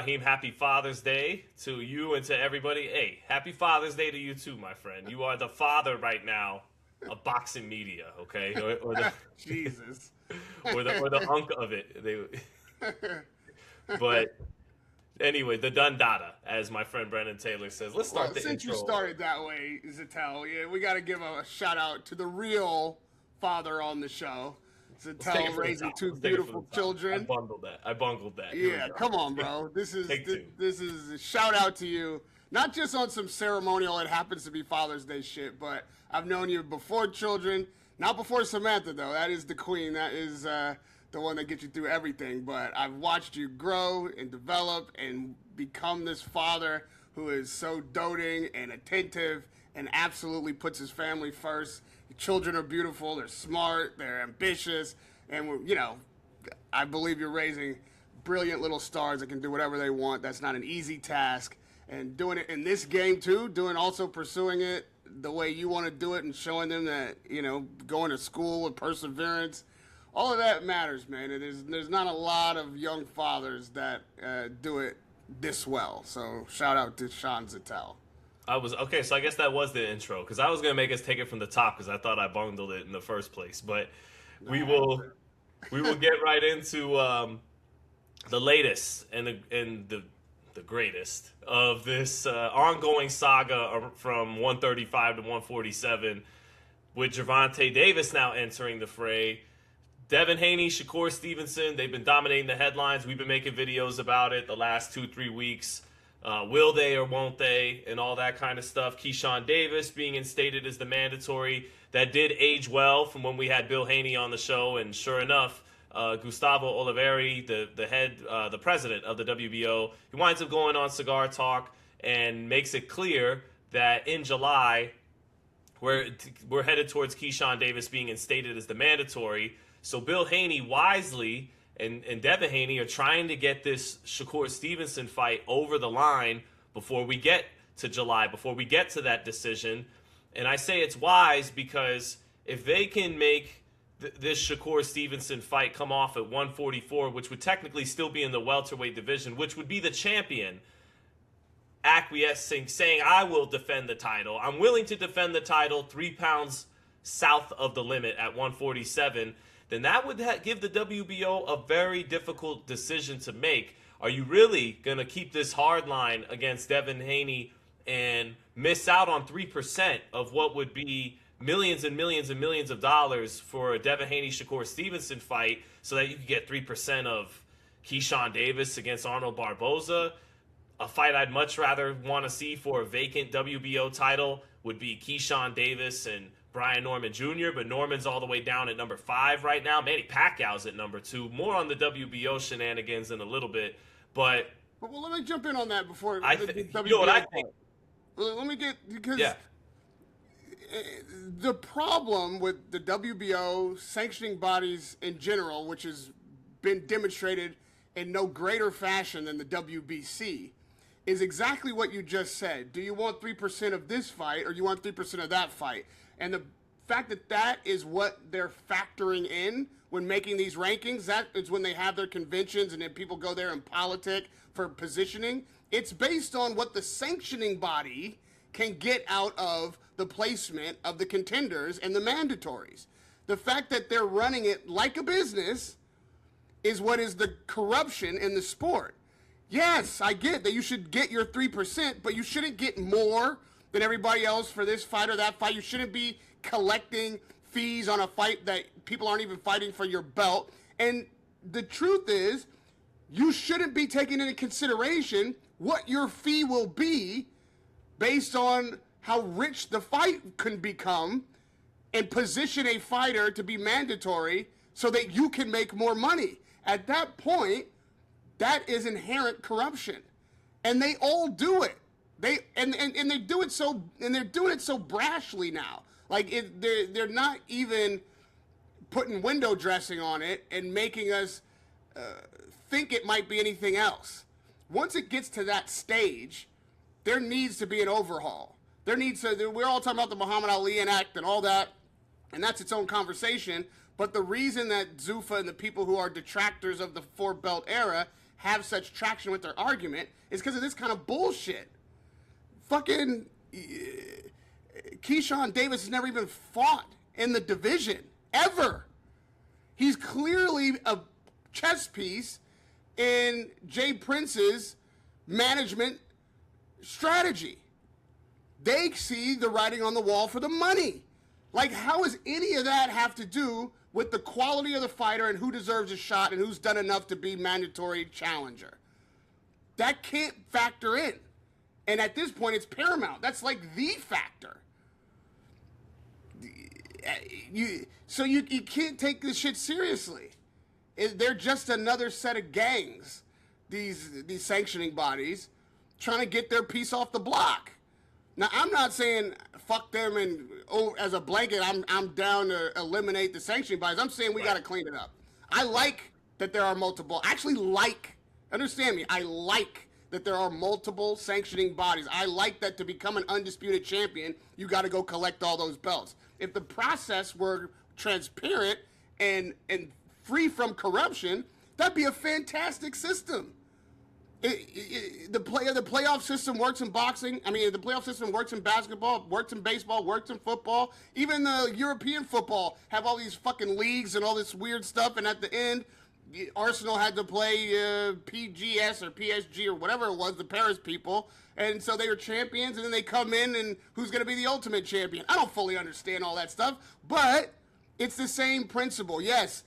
Raheem, happy Father's Day to you and to everybody. Hey, happy Father's Day to you too, my friend. You are the father right now of boxing media, okay? Or the Jesus. or the unk of it. But anyway, the Dundada, as my friend Brennan Taylor says. Let's start Well, the since you intro. started that way, Zattel, yeah, we got to give a shout out to the real father on the show. Let's take it Zattel from the raising top. two Let's take it from beautiful the top. I children. bundled that. I bungled that. Here we Yeah, go. come on, bro. Take two. This is a shout out to you. Not just on some ceremonial, it happens to be Father's Day shit, but I've known you before children. Not before Samantha, though. That is the queen. That is the one that gets you through everything. But I've watched you grow and develop and become this father who is so doting and attentive and absolutely puts his family first. Your children are beautiful. They're smart. They're ambitious. And, I believe you're raising brilliant little stars that can do whatever they want. That's not an easy task. And doing it in this game, too, also pursuing it the way you want to do it and showing them that, going to school with perseverance, all of that matters, man. And there's not a lot of young fathers that do it this well. So shout out to Sean Zattel. Okay, so I guess that was the intro because I was gonna make us take it from the top because I thought I bundled it in the first place. But we will get right into the latest and the greatest of this ongoing saga from 135 to 147, with Gervonta Davis now entering the fray. Devin Haney, Shakur Stevenson, they've been dominating the headlines. We've been making videos about it the last 2-3 weeks. Will they or won't they, and all that kind of stuff. Keyshawn Davis being instated as the mandatory. That did age well from when we had Bill Haney on the show, and sure enough, Gustavo Oliveri, the president of the WBO, he winds up going on Cigar Talk and makes it clear that in July, we're headed towards Keyshawn Davis being instated as the mandatory. So Bill Haney wisely and Devin Haney are trying to get this Shakur Stevenson fight over the line before we get to July, before we get to that decision. And I say it's wise because if they can make this Shakur Stevenson fight come off at 144, which would technically still be in the welterweight division, which would be the champion acquiescing, saying, I will defend the title. I'm willing to defend the title 3 pounds south of the limit at 147, then that would give the WBO a very difficult decision to make. Are you really going to keep this hard line against Devin Haney and miss out on 3% of what would be millions and millions and millions of dollars for a Devin Haney-Shakur Stevenson fight so that you could get 3% of Keyshawn Davis against Arnold Barboza? A fight I'd much rather want to see for a vacant WBO title would be Keyshawn Davis and Brian Norman Jr., but Norman's all the way down at number 5 right now. Manny Pacquiao's at number 2. More on the WBO shenanigans in a little bit, but well, let me jump in on that before you know what I think. Let me get, because Yeah. the problem with the WBO sanctioning bodies in general, which has been demonstrated in no greater fashion than the WBC, is exactly what you just said. Do you want 3% of this fight or do you want 3% of that fight? And the fact that that is what they're factoring in when making these rankings, that is when they have their conventions and then people go there and politic for positioning. It's based on what the sanctioning body can get out of the placement of the contenders and the mandatories. The fact that they're running it like a business is what is the corruption in the sport. Yes, I get that you should get your 3%, but you shouldn't get more than everybody else for this fight or that fight. You shouldn't be collecting fees on a fight that people aren't even fighting for your belt. And the truth is, you shouldn't be taking into consideration what your fee will be based on how rich the fight can become and position a fighter to be mandatory so that you can make more money. At that point, that is inherent corruption. And they all do it. They do it so, and they're doing it so brashly now. Like they're not even putting window dressing on it and making us think it might be anything else. Once it gets to that stage, there needs to be an overhaul. We're all talking about the Muhammad Ali Act and all that, and that's its own conversation. But the reason that Zuffa and the people who are detractors of the four belt era have such traction with their argument is because of this kind of bullshit. Fucking Keyshawn Davis has never even fought in the division, ever. He's clearly a chess piece in Jay Prince's management strategy. They see the writing on the wall for the money. Like, how does any of that have to do with the quality of the fighter and who deserves a shot and who's done enough to be mandatory challenger? That can't factor in. And at this point, it's paramount. That's like the factor. So you can't take this shit seriously. They're just another set of gangs, these sanctioning bodies, trying to get their piece off the block. Now, I'm not saying fuck them and as a blanket, I'm down to eliminate the sanctioning bodies. I'm saying we got to clean it up. I like that there are multiple. Understand me. I like that there are multiple sanctioning bodies. I like that to become an undisputed champion, you got to go collect all those belts. If the process were transparent and free from corruption, that'd be a fantastic system. The playoff system works in boxing. I mean, the playoff system works in basketball, works in baseball, works in football. Even the European football have all these fucking leagues and all this weird stuff. And at the end, Arsenal had to play PGS or PSG or whatever it was, the Paris people. And so they were champions, and then they come in, and who's going to be the ultimate champion? I don't fully understand all that stuff, but it's the same principle. Yes,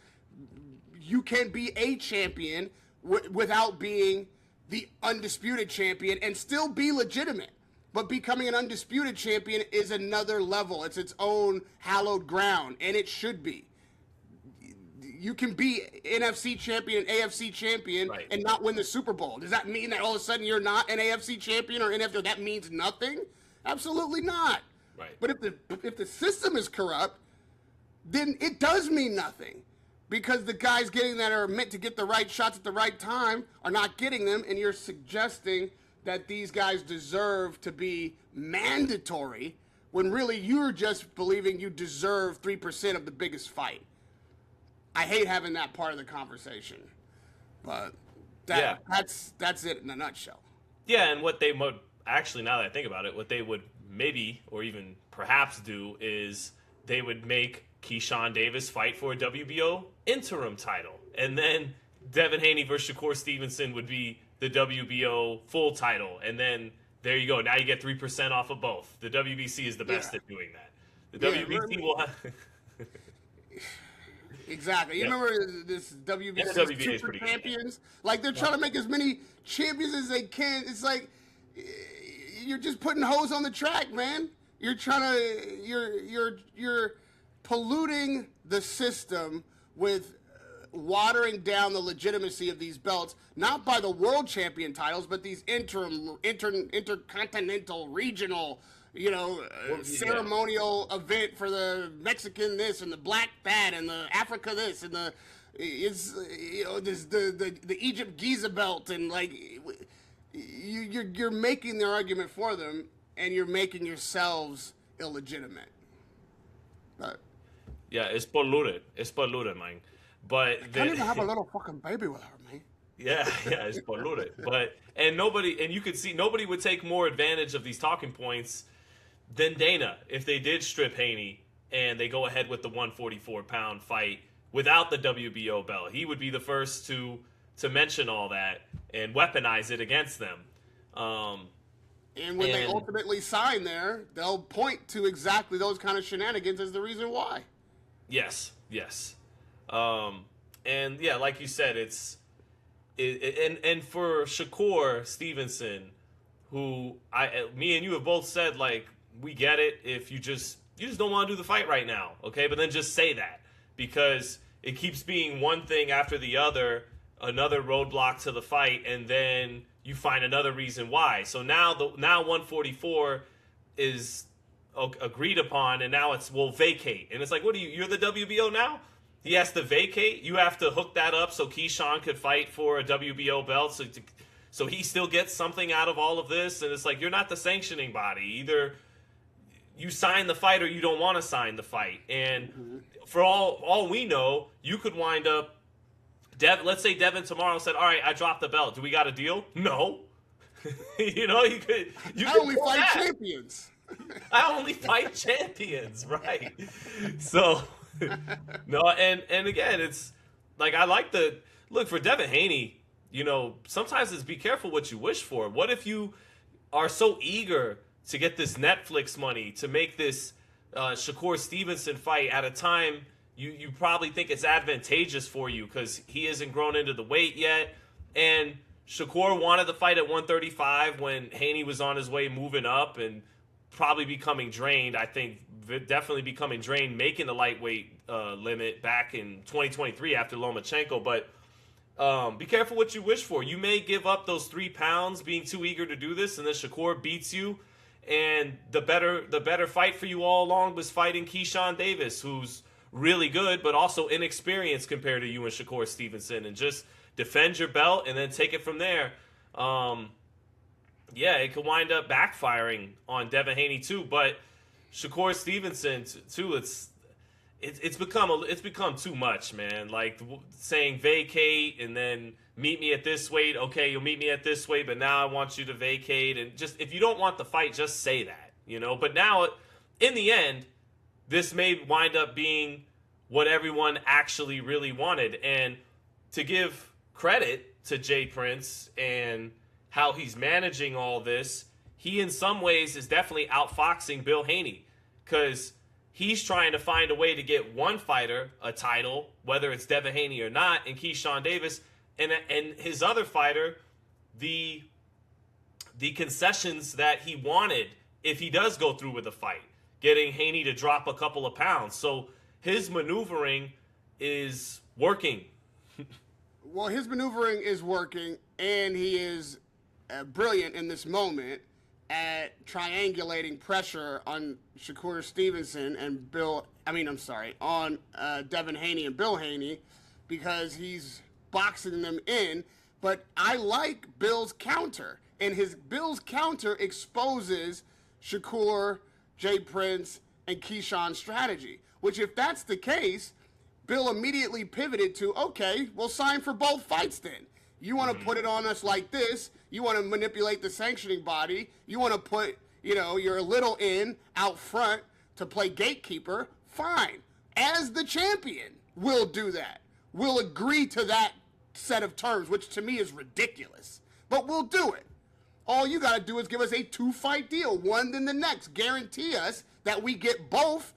you can be a champion without being the undisputed champion and still be legitimate. But becoming an undisputed champion is another level. It's its own hallowed ground, and it should be. You can be NFC champion, AFC champion, right, and not win the Super Bowl. Does that mean that all of a sudden you're not an AFC champion or NFC? That means nothing? Absolutely not. Right. But if the system is corrupt, then it does mean nothing. Because the guys getting that are meant to get the right shots at the right time are not getting them, and you're suggesting that these guys deserve to be mandatory when really you're just believing you deserve 3% of the biggest fight. I hate having that part of the conversation, but that's it in a nutshell. Yeah, and what they would actually, now that I think about it, what they would maybe or even perhaps do is they would make Keyshawn Davis fight for a WBO interim title, and then Devin Haney versus Shakur Stevenson would be the WBO full title, and then there you go. Now you get 3% off of both. The WBC is the best at doing that. The WBC will have... Exactly. You remember this WBC Super Champions? Like, they're trying to make as many champions as they can. It's like you're just putting hoes on the track, man. You're trying to you're polluting the system with watering down the legitimacy of these belts, not by the world champion titles, but these intercontinental, regional, ceremonial event for the Mexican this and the black that and the Africa this and the Egypt Giza belt, and like you're making their argument for them, and you're making yourselves illegitimate. But yeah, it's polluted, man. But I can't even have a little fucking baby with her, man. Yeah, it's polluted. And you could see nobody would take more advantage of these talking points than Dana if they did strip Haney and they go ahead with the 144-pound fight without the WBO belt. He would be the first to mention all that and weaponize it against them. And when they ultimately sign there, they'll point to exactly those kind of shenanigans as the reason why. Yes. And yeah, like you said, and for Shakur Stevenson, who me and you have both said, like, we get it if you just don't want to do the fight right now, okay? But then just say that, because it keeps being one thing after the other, another roadblock to the fight, and then you find another reason why. So now 144 is agreed upon, and now we'll vacate. And it's like, you're the WBO now? He has to vacate? You have to hook that up so Keyshawn could fight for a WBO belt, so he still gets something out of all of this? And it's like, you're not the sanctioning body. Either you sign the fight or you don't want to sign the fight. And for all we know, you could wind up let's say Devin tomorrow said, all right, I dropped the belt. Do we got a deal? No. You know, you could. I only fight champions. I only fight champions, right? So, no, and again, it's like I like the look for Devin Haney. You know, sometimes it's be careful what you wish for. What if you are so eager to get this Netflix money to make this Shakur Stevenson fight at a time you probably think it's advantageous for you because he hasn't grown into the weight yet, and Shakur wanted the fight at 135 when Haney was on his way moving up and probably becoming drained. I think definitely becoming drained, making the lightweight limit back in 2023 after Lomachenko. But be careful what you wish for. You may give up those 3 pounds being too eager to do this, and then Shakur beats you. And the better fight for you all along was fighting Keyshawn Davis, who's really good, but also inexperienced compared to you and Shakur Stevenson. And just defend your belt and then take it from there. Yeah, it could wind up backfiring on Devin Haney too. But Shakur Stevenson too, it's become too much, man. Like saying vacate and then meet me at this weight. Okay, you'll meet me at this weight, but now I want you to vacate. And just if you don't want the fight, just say that, you know. But now, in the end, this may wind up being what everyone actually really wanted. And to give credit to Jay Prince and how he's managing all this, he in some ways is definitely outfoxing Bill Haney because he's trying to find a way to get one fighter a title, whether it's Devin Haney or not, and Keyshawn Davis, and his other fighter the concessions that he wanted if he does go through with the fight, getting Haney to drop a couple of pounds. So his maneuvering is working. Well, his maneuvering is working, and he is brilliant in this moment at triangulating pressure on Shakur Stevenson and on Devin Haney and Bill Haney, because he's boxing them in. But I like Bill's counter, and Bill's counter exposes Shakur, Jay Prince, and Keyshawn's strategy, which if that's the case, Bill immediately pivoted to, okay, we'll sign for both fights then. You want to put it on us like this. You want to manipulate the sanctioning body. You want to put, your little in out front to play gatekeeper. Fine. As the champion, we'll do that. We'll agree to that set of terms, which to me is ridiculous. But we'll do it. All you got to do is give us a 2-fight deal, one then the next. Guarantee us that we get both,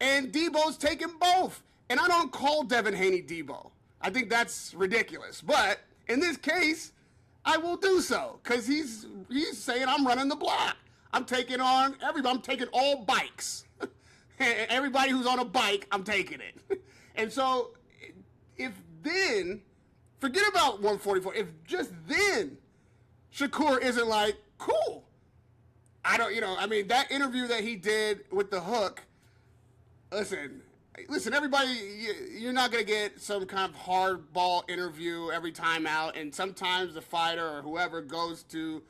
and Debo's taking both. And I don't call Devin Haney Debo. I think that's ridiculous. But in this case, I will do so because he's saying I'm running the block. I'm taking on everybody. I'm taking all bikes. Everybody who's on a bike, I'm taking it. And so if then, forget about 144. If just then Shakur isn't like, cool. That interview that he did with the Hook, Listen, everybody, you're not going to get some kind of hardball interview every time out, and sometimes the fighter or whoever goes to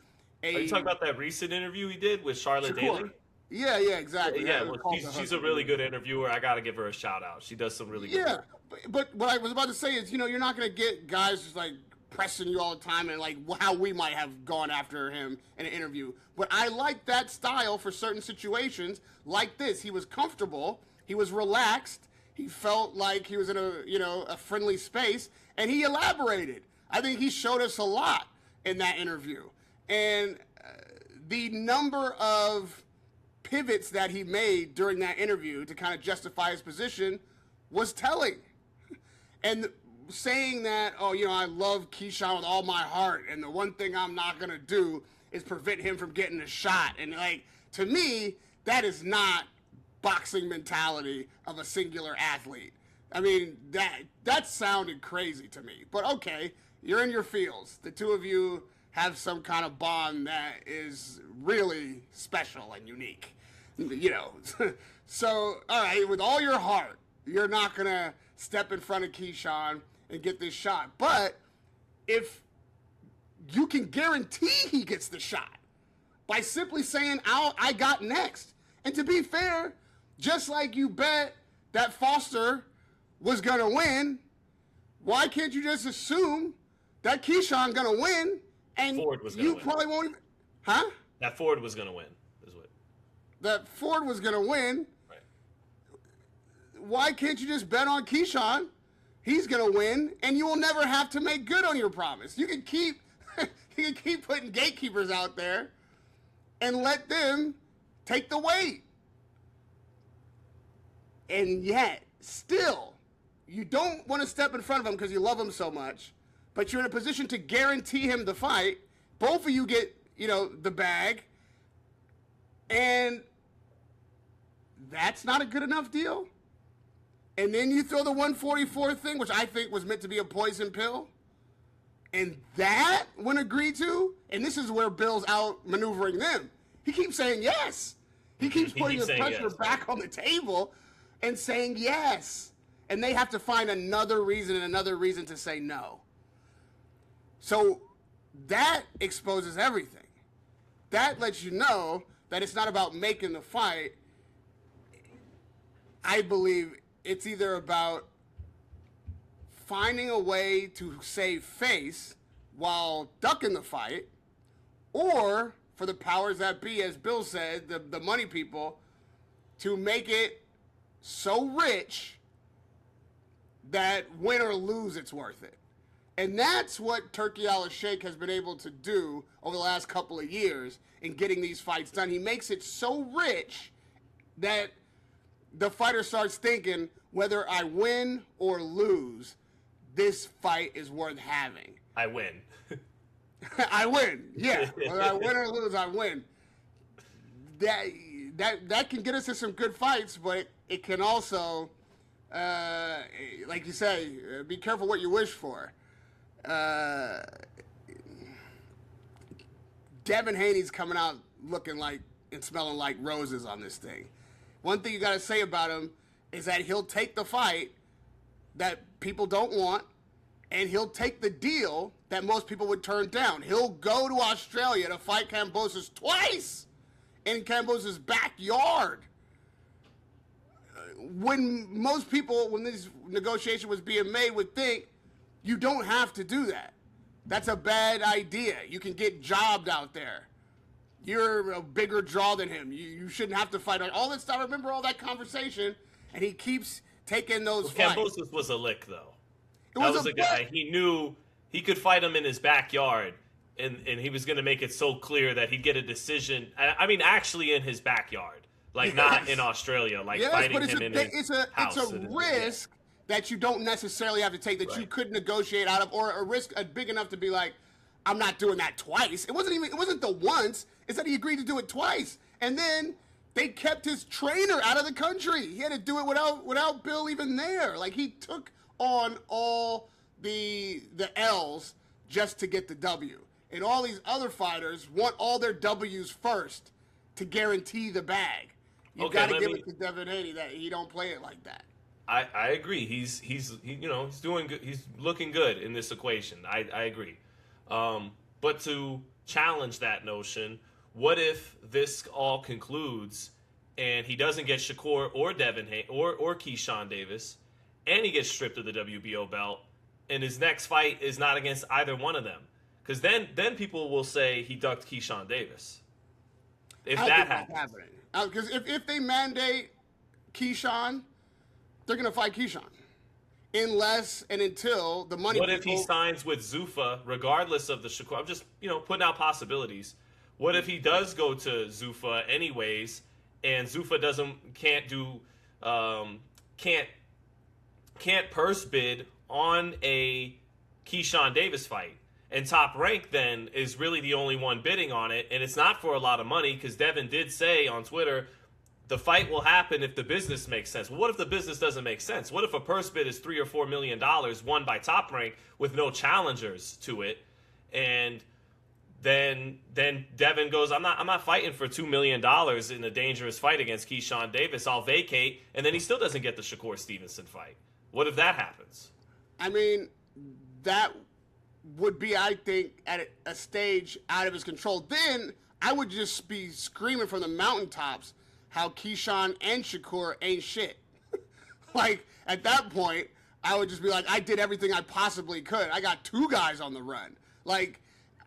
a... Are you talking about that recent interview he did with Charlotte Daly? Yeah, exactly. Yeah, she's a really good interviewer. I got to give her a shout-out. She does some really good work. But what I was about to say is, you're not going to get guys just, pressing you all the time and, how we might have gone after him in an interview. But I like that style for certain situations like this. He was comfortable. He was relaxed. He felt like he was in a friendly space, and he elaborated. I think he showed us a lot in that interview. And the number of pivots that he made during that interview to kind of justify his position was telling. And saying that, I love Keyshawn with all my heart, and the one thing I'm not going to do is prevent him from getting a shot. And, to me, that is not boxing mentality of a singular athlete. I mean, that sounded crazy to me. But okay, you're in your fields. The two of you have some kind of bond that is really special and unique. So, all right, with all your heart, you're not going to step in front of Keyshawn and get this shot. But if you can guarantee he gets the shot by simply saying, I got next. And to be fair, just like you bet that Foster was going to win, why can't you just assume that Keyshawn gonna win and Ford was gonna you win. probably won't even, huh? That Ford was gonna win. Is what. That Ford was gonna win. Right. Why can't you just bet on Keyshawn? He's gonna win, and you will never have to make good on your promise. You can keep you can keep putting gatekeepers out there and let them take the weight. And yet, still, you don't want to step in front of him because you love him so much, but you're in a position to guarantee him the fight. Both of you get, the bag, and that's not a good enough deal. And then you throw the 144 thing, which I think was meant to be a poison pill, and that when agreed to, and this is where Bill's out maneuvering them. He keeps saying yes. He keeps putting the pressure back on the table and saying yes. And they have to find another reason to say no. So that exposes everything. That lets you know that it's not about making the fight. I believe it's either about finding a way to save face while ducking the fight, or for the powers that be, as Bill said, the money people, to make it so rich that win or lose, it's worth it. And that's what Turki Al-Sheikh has been able to do over the last couple of years in getting these fights done. He makes it so rich that the fighter starts thinking, whether I win or lose, this fight is worth having. I win. I win. Yeah. Whether I win or lose, I win. That can get us to some good fights, but it can also, like you say, be careful what you wish for. Devin Haney's coming out looking like and smelling like roses on this thing. One thing you got to say about him is that he'll take the fight that people don't want, and he'll take the deal that most people would turn down. He'll go to Australia to fight Kambosos twice in Kambosos' backyard. When most people, when this negotiation was being made, would think, you don't have to do that. That's a bad idea. You can get jobbed out there. You're a bigger draw than him. You shouldn't have to fight. All that stuff, I remember all that conversation, and he keeps taking those fights. Kambosos was a lick, though. That was a guy. He knew he could fight him in his backyard, and he was going to make it so clear that he'd get a decision. I mean, actually in his backyard, like not in Australia, like fighting him in his house. It's a risk that you don't necessarily have to take, that you could negotiate out of, or a risk big enough to be like, I'm not doing that twice. It wasn't the once. It's that he agreed to do it twice, and then they kept his trainer out of the country. He had to do it without Bill even there. Like, he took on all the L's just to get the W. And all these other fighters want all their W's first to guarantee the bag. You got to give it to Devin Haney that he don't play it like that. I agree. He's doing good. He's looking good in this equation. I agree. But to challenge that notion, what if this all concludes and he doesn't get Shakur or Devin Haney or Keyshawn Davis, and he gets stripped of the WBO belt, and his next fight is not against either one of them? Because then people will say he ducked Keyshawn Davis. If that happens. Because if they mandate Keyshawn, they're going to fight Keyshawn. Unless and until the money. What if he signs with Zuffa, regardless of the Shakur? I'm just, putting out possibilities. What if he does go to Zuffa anyways, and Zuffa can't purse bid on a Keyshawn Davis fight, and Top Rank then is really the only one bidding on it, and it's not for a lot of money, because Devin did say on Twitter, the fight will happen if the business makes sense. Well, what if the business doesn't make sense? What if a purse bid is $3 or $4 million won by Top Rank with no challengers to it, and then Devin goes, I'm not fighting for $2 million in a dangerous fight against Keyshawn Davis. I'll vacate, and then he still doesn't get the Shakur Stevenson fight. What if that happens? I mean, that would be, I think, at a stage out of his control. Then I would just be screaming from the mountaintops how Keyshawn and Shakur ain't shit. Like, at that point, I would just be like, I did everything I possibly could. I got 2 guys on the run. Like,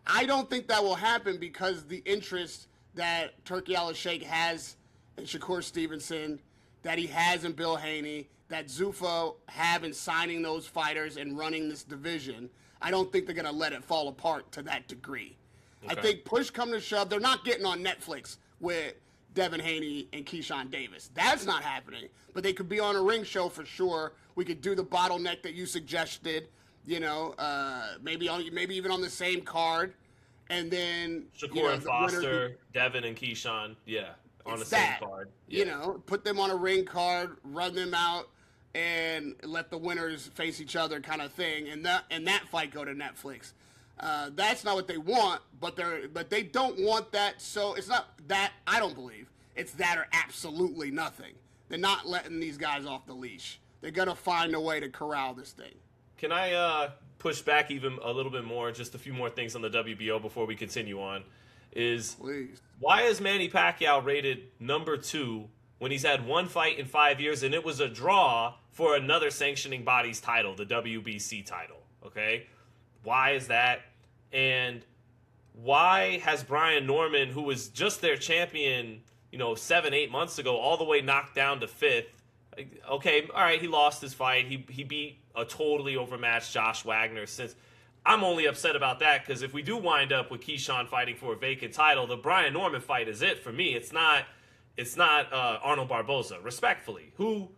I don't think that will happen because the interest that Turkey Al-Sheikh has in Shakur Stevenson, that he has in Bill Haney, that Zuffa have in signing those fighters and running this division, I don't think they're going to let it fall apart to that degree. Okay. I think push come to shove, they're not getting on Netflix with Devin Haney and Keyshawn Davis. That's not happening. But they could be on a ring show for sure. We could do the bottleneck that you suggested, you know, maybe even on the same card. And then Shakur and Foster, Devin and Keyshawn, yeah, on the same card. Yeah. You know, put them on a ring card, run them out, and let the winners face each other, kind of thing. And that fight go to Netflix. That's not what they want, but they don't want that. So it's not that, I don't believe. It's that or absolutely nothing. They're not letting these guys off the leash. They're gonna find a way to corral this thing. Can I push back even a little bit more? Just a few more things on the WBO before we continue on. Please. Why is Manny Pacquiao rated number 2 when he's had 1 fight in 5 years and it was a draw for another sanctioning body's title, the WBC title? Okay, why is that? And why has Brian Norman, who was just their champion, 7-8 months ago, all the way knocked down to 5th? Okay, all right, he lost his fight. He beat a totally overmatched Josh Wagner. Since I'm only upset about that because if we do wind up with Keyshawn fighting for a vacant title, the Brian Norman fight is it for me. It's not Arnold Barboza, respectfully, who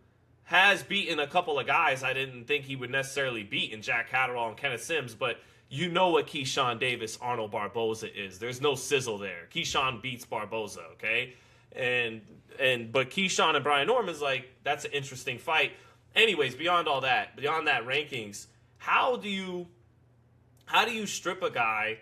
has beaten a couple of guys I didn't think he would necessarily beat in Jack Catterall and Kenneth Sims, but you know what Keyshawn Davis, Arnold Barboza is. There's no sizzle there. Keyshawn beats Barboza, okay? But Keyshawn and Brian Norman's like, that's an interesting fight. Anyways, beyond that rankings, how do you strip a guy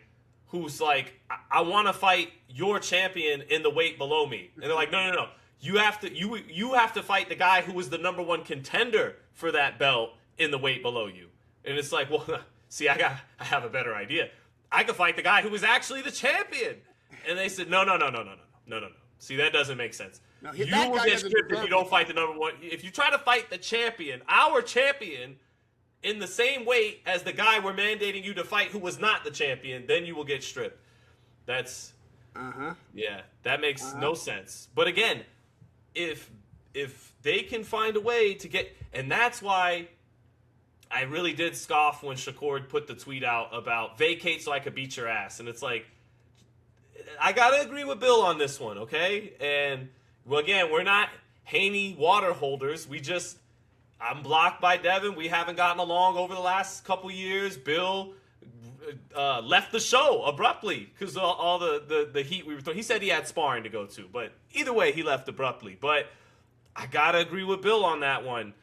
who's like, I want to fight your champion in the weight below me? And they're like, no. You have to fight the guy who was the number 1 contender for that belt in the weight below you. And it's like, well, see, I have a better idea. I could fight the guy who was actually the champion. And they said, no. See, that doesn't make sense. No, you will get stripped if you don't fight the number 1. If you try to fight the champion, our champion, in the same weight as the guy we're mandating you to fight who was not the champion, then you will get stripped. That's, yeah, that makes no sense. But again, if they can find a way to get, and that's why I really did scoff when Shakur put the tweet out about vacate so I could beat your ass. And it's like, I got to agree with Bill on this one, okay? And, well, again, we're not Haney water holders. I'm blocked by Devin. We haven't gotten along over the last couple years. Bill left the show abruptly because of all the heat we were throwing. He said he had sparring to go to, but either way, he left abruptly. But I got to agree with Bill on that one.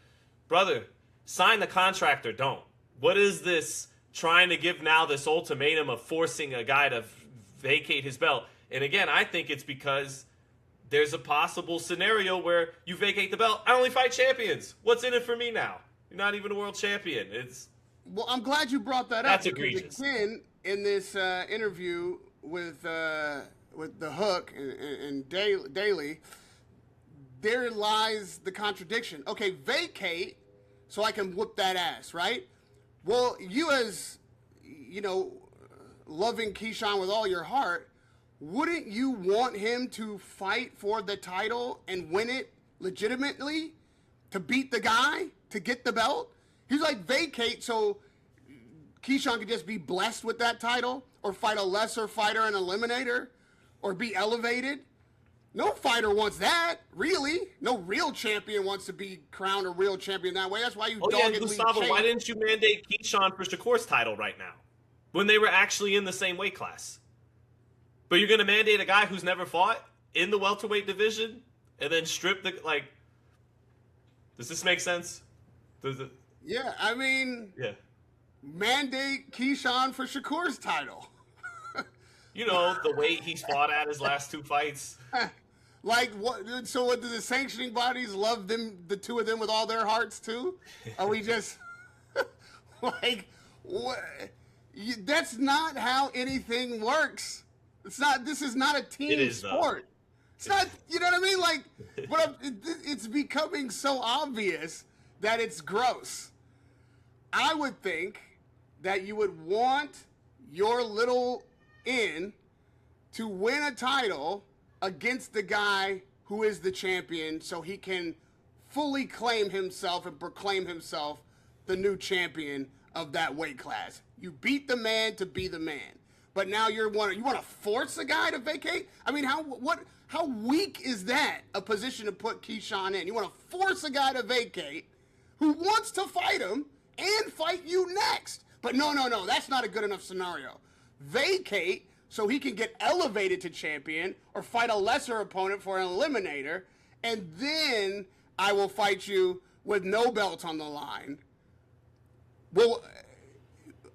Brother, sign the contract or don't. What is this trying to give now this ultimatum of forcing a guy to vacate his belt? And again, I think it's because there's a possible scenario where you vacate the belt. I only fight champions. What's in it for me now? You're not even a world champion. Well, I'm glad you brought that up. That's egregious. Again, in this interview with the Hook and Daly, there lies the contradiction. Okay, vacate so I can whoop that ass, right? Well, you as, loving Keyshawn with all your heart, wouldn't you want him to fight for the title and win it legitimately to beat the guy, to get the belt? He's like, vacate so Keyshawn could just be blessed with that title or fight a lesser fighter and eliminator or be elevated. No fighter wants that, really. No real champion wants to be crowned a real champion that way. That's why you doggedly Gustavo, chase. why didn't you mandate Keyshawn for Shakur's title right now when they were actually in the same weight class? But you're going to mandate a guy who's never fought in the welterweight division and then strip does this make sense? Yeah, I mean, mandate Keyshawn for Shakur's title. The weight he's fought at his last 2 fights. Like, what? So what, do the sanctioning bodies love them, the 2 of them, with all their hearts too? Are we just like, what? That's not how anything works. It's not. This is not a team sport. It's not. You know what I mean? Like, but it's becoming so obvious that it's gross. I would think that you would want your little in to win a title against the guy who is the champion so he can fully claim himself and proclaim himself the new champion of that weight class. You beat the man to be the man. But now you want to force a guy to vacate? I mean, how weak is that a position to put Keyshawn in? You want to force a guy to vacate who wants to fight him and fight you next. But no, that's not a good enough scenario. Vacate so he can get elevated to champion or fight a lesser opponent for an eliminator, and then I will fight you with no belt on the line. Well,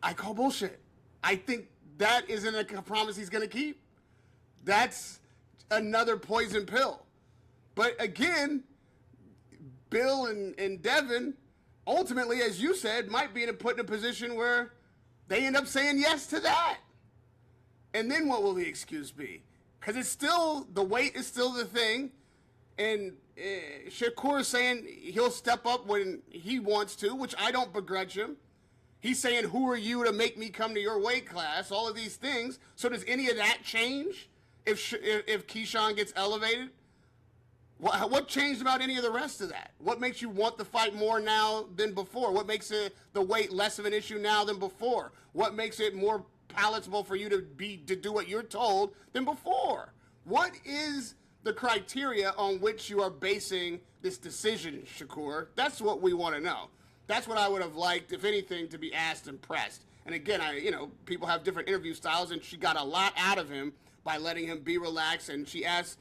I call bullshit. I think that isn't a promise he's going to keep. That's another poison pill. But again, Bill and Devin, ultimately, as you said, might be put in a position where they end up saying yes to that. And then what will the excuse be? Because it's still, the weight is still the thing. And Shakur is saying he'll step up when he wants to, which I don't begrudge him. He's saying, who are you to make me come to your weight class? All of these things. So does any of that change if Keyshawn gets elevated? What changed about any of the rest of that? What makes you want the fight more now than before? What makes the weight less of an issue now than before? What makes it more palatable for you to do what you're told than before? What is the criteria on which you are basing this decision, Shakur? That's what we want to know. That's what I would have liked, if anything, to be asked and pressed. And again, people have different interview styles, and she got a lot out of him by letting him be relaxed, and she asked,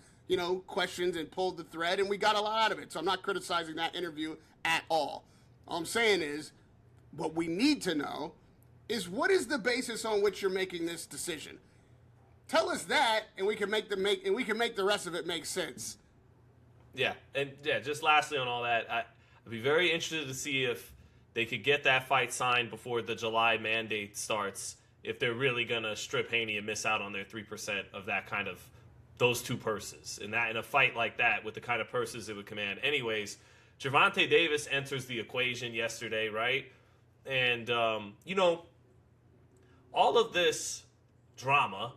questions and pulled the thread, and we got a lot out of it. So I'm not criticizing that interview at all. All I'm saying is, what we need to know is what is the basis on which you're making this decision. Tell us that, and we can make the rest of it make sense. Yeah, and just lastly on all that, I'd be very interested to see if they could get that fight signed before the July mandate starts, if they're really gonna strip Haney and miss out on their 3% of that kind of those two purses. And that in a fight like that, with the kind of purses it would command. Anyways, Gervonta Davis enters the equation yesterday, right? And all of this drama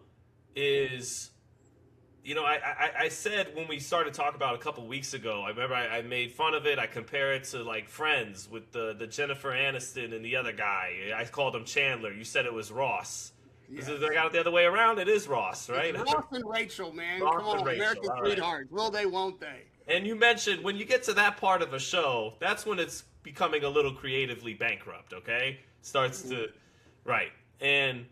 is, I said when we started talking about it a couple weeks ago, I remember I made fun of it. I compare it to like Friends with the Jennifer Aniston and the other guy. I called him Chandler. You said it was Ross. Yes. I got it the other way around. It is Ross, right? It's Ross and Rachel, man. Ross Come on, American sweethearts. Will they, won't they? And you mentioned when you get to that part of a show, that's when it's becoming a little creatively bankrupt, okay? Starts to, right. And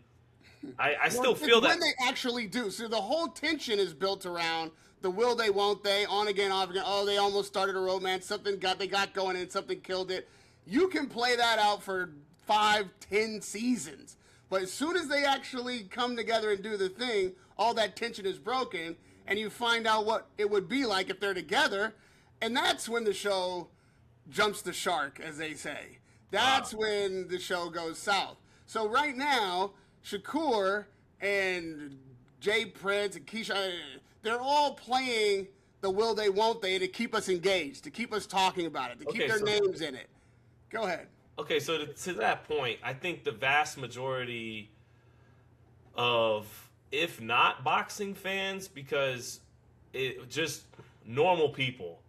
I still feel that. When they actually do. So the whole tension is built around the will they, won't they, on again, off again. Oh, they almost started a romance. They got going and something killed it. You can play that out for 5-10 seasons. But as soon as they actually come together and do the thing, all that tension is broken, and you find out what it would be like if they're together, and that's when the show jumps the shark, as they say. That's when the show goes south. So right now, Shakur and Jay Prince and Keyshawn, they're all playing the will they, won't they to keep us engaged, to keep us talking about it, to keep their names in it. Go ahead. Okay, so to that point, I think the vast majority of, if not boxing fans, because just normal people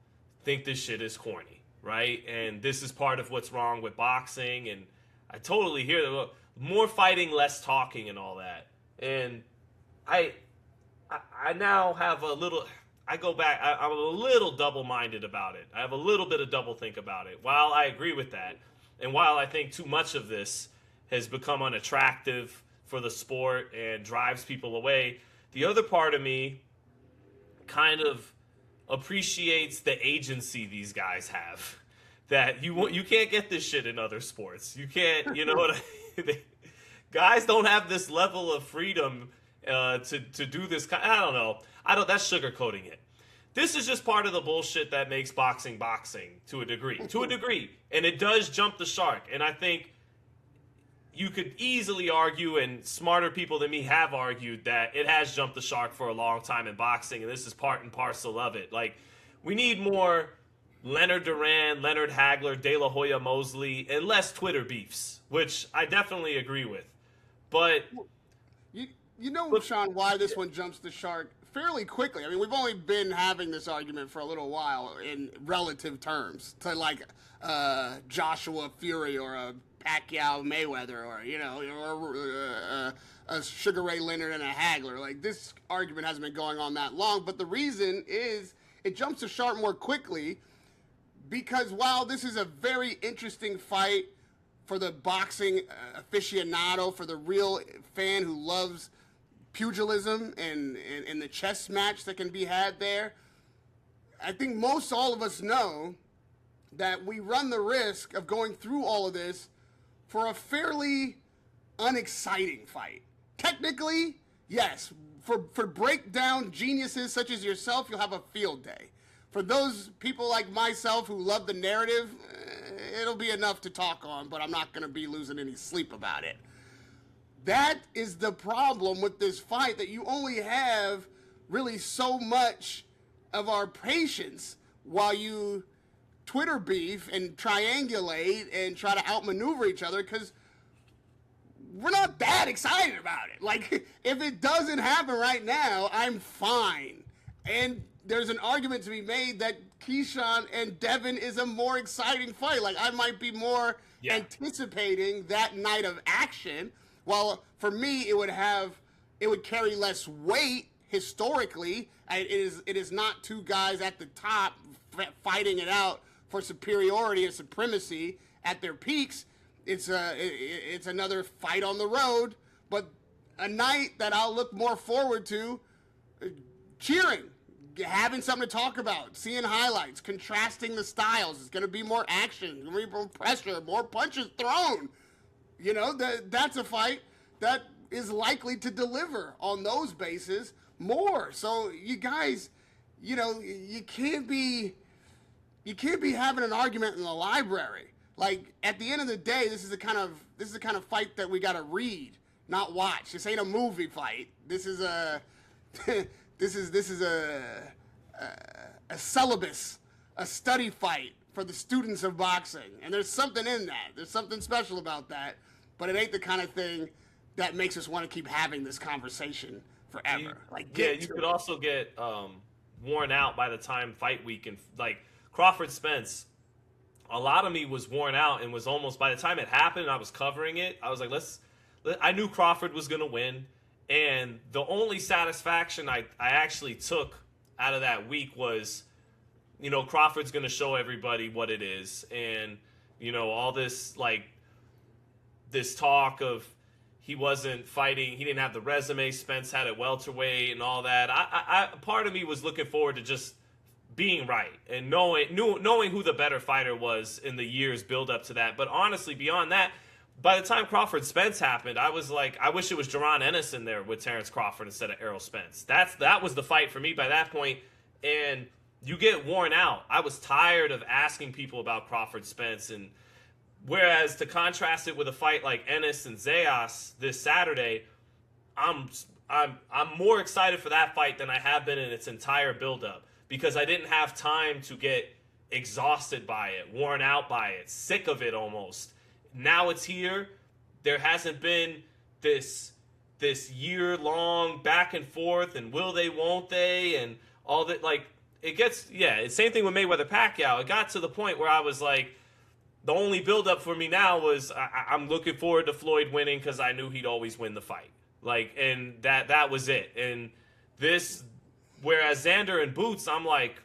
think this shit is corny, right? And this is part of what's wrong with boxing, and I totally hear that. More fighting, less talking, and all that. And I now have a little. I go back. I'm a little double-minded about it. I have a little bit of double-think about it. While I agree with that, and while I think too much of this has become unattractive for the sport and drives people away, the other part of me kind of appreciates the agency these guys have. That you can't get this shit in other sports. You can't. You know what? Guys don't have this level of freedom to do this. I don't know. That's sugarcoating it. This is just part of the bullshit that makes boxing to a degree. And it does jump the shark. And I think you could easily argue, and smarter people than me have argued, that it has jumped the shark for a long time in boxing, and this is part and parcel of it. Like, we need more Leonard Duran, Leonard Hagler, De La Hoya Mosley, and less Twitter beefs, which I definitely agree with. But you know, Sean, why this one jumps the shark fairly quickly. I mean, we've only been having this argument for a little while in relative terms to like Joshua Fury or a Pacquiao Mayweather or or a Sugar Ray Leonard and a Hagler. Like this argument hasn't been going on that long, but the reason is it jumps the shark more quickly because while this is a very interesting fight for the boxing aficionado, for the real fan who loves pugilism and the chess match that can be had there, I think most all of us know that we run the risk of going through all of this for a fairly unexciting fight. Technically, yes, for breakdown geniuses such as yourself, you'll have a field day. For those people like myself who love the narrative, it'll be enough to talk on, but I'm not going to be losing any sleep about it. That is the problem with this fight, that you only have really so much of our patience while you Twitter beef and triangulate and try to outmaneuver each other, because we're not that excited about it. Like, if it doesn't happen right now, I'm fine. And there's an argument to be made that Keyshawn and Devin is a more exciting fight. Like, I might be more anticipating that night of action. While for me, it would carry less weight historically. It is not two guys at the top fighting it out for superiority and supremacy at their peaks. It's another fight on the road, but a night that I'll look more forward to, cheering, having something to talk about, seeing highlights, contrasting the styles. It's going to be more action, more pressure, more punches thrown. You know, that's a fight that is likely to deliver on those bases more. So you guys, you know, you can't be having an argument in the library. Like, at the end of the day, this is the kind of fight that we got to read, not watch. This ain't a movie fight. This is a this is a syllabus, a study fight for the students of boxing. And there's something in that. There's something special about that. But it ain't the kind of thing that makes us want to keep having this conversation forever. You could also get worn out by the time fight week. And like Crawford Spence, a lot of me was worn out and was almost, by the time it happened and I was covering it, I was like, I knew Crawford was going to win. And the only satisfaction I actually took out of that week was, you know, Crawford's going to show everybody what it is. And, you know, all this, like, this talk of he wasn't fighting, he didn't have the resume, Spence had at welterweight and all that. I part of me was looking forward to just being right and knowing who the better fighter was in the years build up to that. But honestly, beyond that, by the time Crawford Spence happened, I was like, I wish it was Jaron Ennis in there with Terrence Crawford instead of Errol Spence. That was the fight for me by that point. And you get worn out. I was tired of asking people about Crawford Spence, and whereas to contrast it with a fight like Ennis and Zayas this Saturday, I'm more excited for that fight than I have been in its entire buildup, because I didn't have time to get exhausted by it, worn out by it, sick of it almost. Now it's here. There hasn't been this year-long back and forth and will they, won't they, and all that. Like, it gets, same thing with Mayweather Pacquiao. It got to the point where I was like, the only build-up for me now was I'm looking forward to Floyd winning because I knew he'd always win the fight. Like, and that was it. And this, whereas Xander and Boots, I'm like,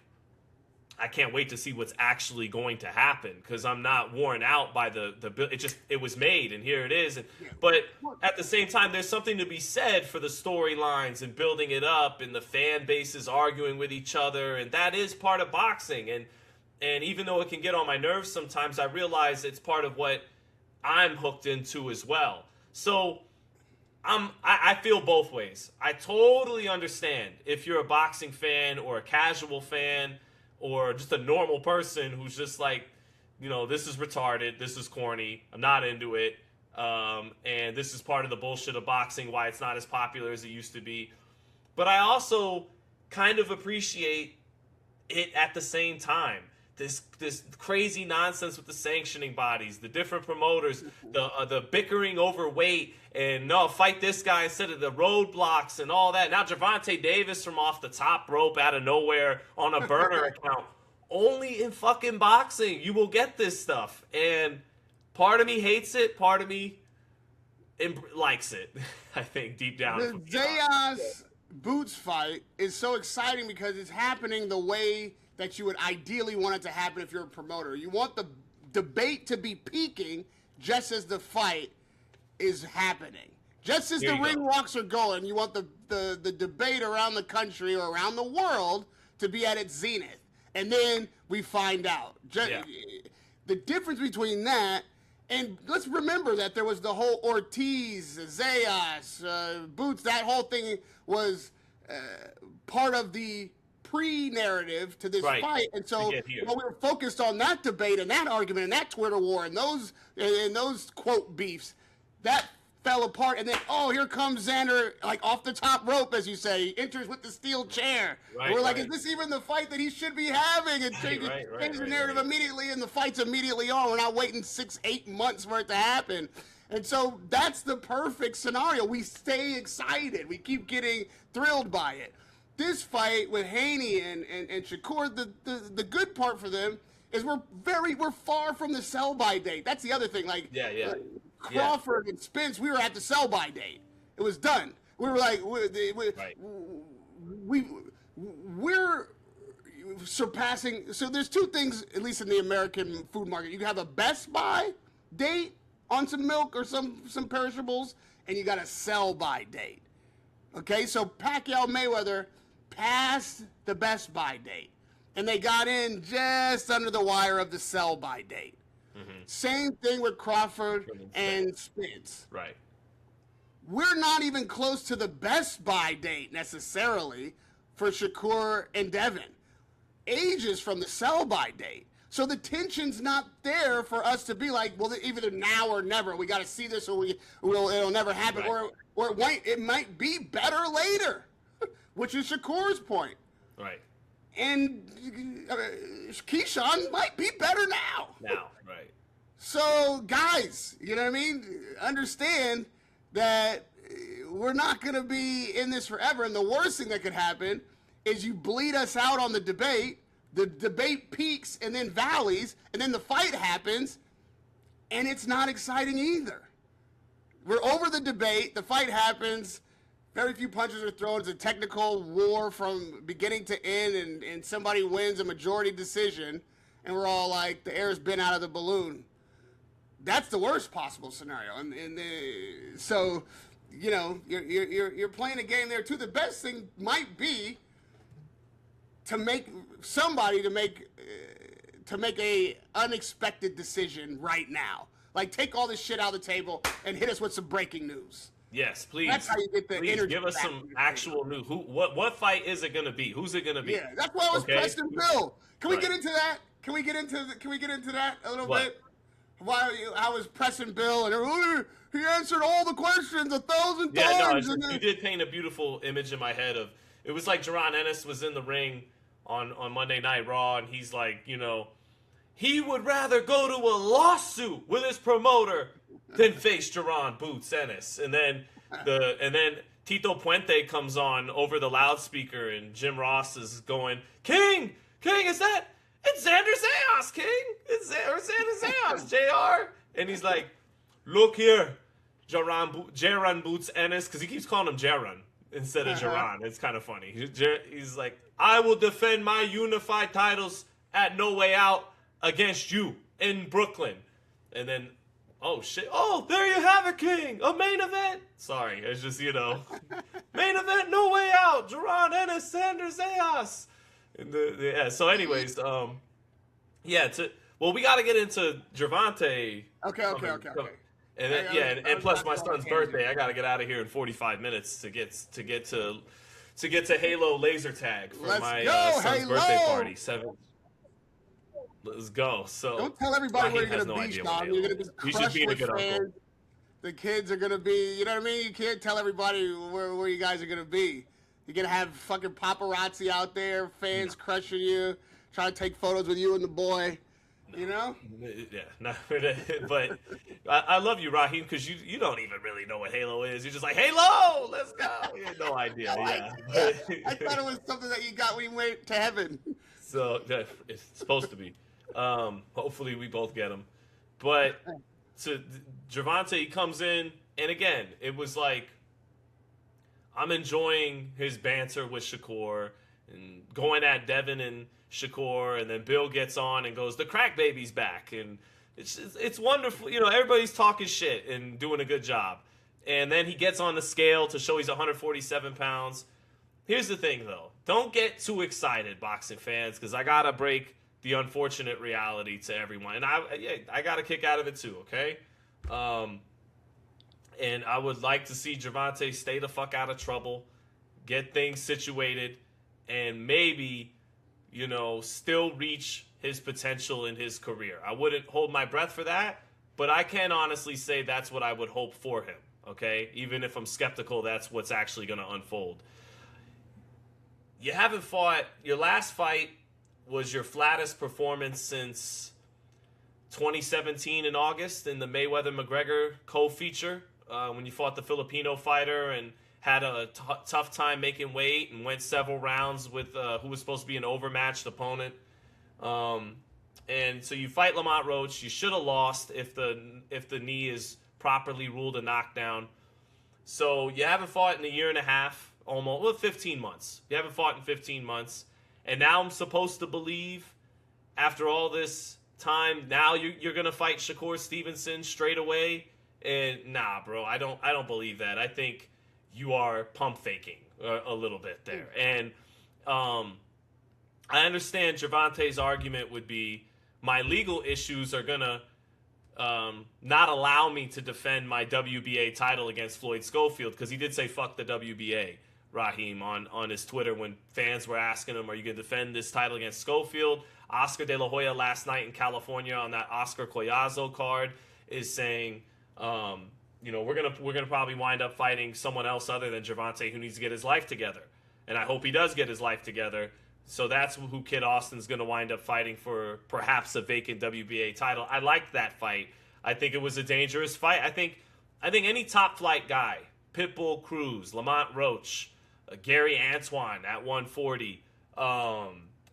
I can't wait to see what's actually going to happen, because I'm not worn out by the it was made and here it is. But at the same time, there's something to be said for the storylines and building it up and the fan bases arguing with each other, and that is part of boxing. And even though it can get on my nerves sometimes, I realize it's part of what I'm hooked into as well. So I feel both ways. I totally understand if you're a boxing fan or a casual fan or just a normal person who's just like, you know, this is retarded, this is corny, I'm not into it, and this is part of the bullshit of boxing, why it's not as popular as it used to be. But I also kind of appreciate it at the same time. this crazy nonsense with the sanctioning bodies, the different promoters, the bickering over weight, and no, fight this guy instead of the roadblocks and all that. Now Gervonta Davis from off the top rope out of nowhere on a burner account. Only in fucking boxing you will get this stuff, and part of me hates it, part of me likes it. I think deep down. The Zayas Boots fight is so exciting because it's happening the way that you would ideally want it to happen if you're a promoter. You want the debate to be peaking just as the fight is happening. Just as the ring walks are going, you want the debate around the country or around the world to be at its zenith. And then we find out. The difference between that, and let's remember that there was the whole Ortiz, Zayas, Boots, that whole thing was part of the pre-narrative to this fight, and so we were focused on that debate and that argument and that Twitter war and those quote beefs that fell apart, and then here comes Xander, like off the top rope, as you say, enters with the steel chair. We're like, is this even the fight that he should be having? And change the narrative immediately, and the fight's immediately on. We're not waiting 6-8 months for it to happen. And so that's the perfect scenario. We stay excited. We keep getting thrilled by it. This fight with Haney and Shakur, the good part for them is we're far from the sell-by date. That's the other thing. Crawford and Spence, we were at the sell-by date. It was done. We were like, we're surpassing. So there's two things, at least in the American food market. You have a Best Buy date on some milk or some perishables, and you got a sell-by date. Okay, so Pacquiao Mayweather passed the Best Buy date, and they got in just under the wire of the sell-by date. Mm-hmm. Same thing with Crawford and Spence. Right. We're not even close to the Best Buy date necessarily for Shakur and Devin. Ages from the sell-by date. So the tension's not there for us to be like, well, either now or never. We got to see this, or it'll never happen, or it might be better later, which is Shakur's point. Right. And Keyshawn might be better now. Right. So, guys, you know what I mean? Understand that we're not going to be in this forever, and the worst thing that could happen is you bleed us out on the debate. The debate peaks and then valleys, and then the fight happens, and it's not exciting either. We're over the debate, the fight happens, very few punches are thrown, it's a technical war from beginning to end, and somebody wins a majority decision, and we're all like, the air's been out of the balloon. That's the worst possible scenario, so, you know, you're playing a game there too. The best thing might be to make a unexpected decision right now. Like, take all this shit out of the table and hit us with some breaking news. Yes, please. That's how you get the energy. Give us some actual news. What fight is it going to be? Who's it going to be? Yeah, that's why I was pressing Bill. Can we get into that? Can we get into that a little bit? Why I was pressing Bill and he answered all the questions 1,000 times. You did paint a beautiful image in my head of, it was like Jaron Ennis was in the ring on Monday Night Raw, and he's like, you know, he would rather go to a lawsuit with his promoter than face Jaron Boots Ennis. And then Tito Puente comes on over the loudspeaker, and Jim Ross is going, King, is that? It's Xander Zayas, King. It's Xander Zayas, JR. And he's like, look here, Jaron Boots Ennis, because he keeps calling him Jaron instead of Jaron. It's kind of funny. He's like, I will defend my unified titles at No Way Out against you in Brooklyn. And then, oh shit, oh, there you have it, King, a main event. Sorry, it's just, you know, main event, No Way Out, Jaron Ennis, Xander Zayas. So anyways, we got to get into Gervonta. Okay. And then, and plus my son's birthday, I got to get out of here in 45 minutes to get to Halo laser tag for my son's birthday party. 7. Let's go. So don't tell everybody where you're going to be, Sean. You're going to be crushed with fans. The kids are going to be, you know what I mean? You can't tell everybody where you guys are going to be. You're going to have fucking paparazzi out there, fans crushing you. trying to take photos with you and the boy. You know? Yeah, no, but I love you, Raheem, because you don't even really know what Halo is. You're just like, Halo, let's go. You had no idea. Yeah. I thought it was something that you got when you went to heaven. So it's supposed to be. Hopefully we both get him. But to Gervonta, he comes in, and again, it was like I'm enjoying his banter with Shakur and going at Devin and Shakur, and then Bill gets on and goes, "The crack baby's back," and it's wonderful. You know, everybody's talking shit and doing a good job. And then he gets on the scale to show he's 147 pounds. Here's the thing, though. Don't get too excited, boxing fans, because I got to break the unfortunate reality to everyone. And I got a kick out of it, too, okay? And I would like to see Gervonta stay the fuck out of trouble, get things situated, and maybe, you know, still reach his potential in his career. I wouldn't hold my breath for that, but I can honestly say that's what I would hope for him, okay? Even if I'm skeptical that's what's actually going to unfold. You haven't fought, your last fight was your flattest performance since 2017 in August in the Mayweather-McGregor co-feature when you fought the Filipino fighter and had a tough time making weight and went several rounds with who was supposed to be an overmatched opponent. And so you fight Lamont Roach. You should have lost if the knee is properly ruled a knockdown. So you haven't fought in a year and a half, almost, well, 15 months. You haven't fought in 15 months. And now I'm supposed to believe, after all this time, now you're going to fight Shakur Stevenson straight away? And nah, bro, I don't believe that. I think you are pump faking a little bit there. And I understand Gervonta's argument would be my legal issues are going to not allow me to defend my WBA title against Floyd Schofield, because he did say fuck the WBA, Raheem, on his Twitter when fans were asking him, are you going to defend this title against Schofield? Oscar De La Hoya last night in California on that Oscar Collazo card is saying, you know, we're gonna probably wind up fighting someone else other than Gervonta who needs to get his life together. And I hope he does get his life together. So that's who Kid Austin's going to wind up fighting for, perhaps a vacant WBA title. I liked that fight. I think it was a dangerous fight. I think any top flight guy, Pitbull Cruz, Lamont Roach, Gary Antoine at 140,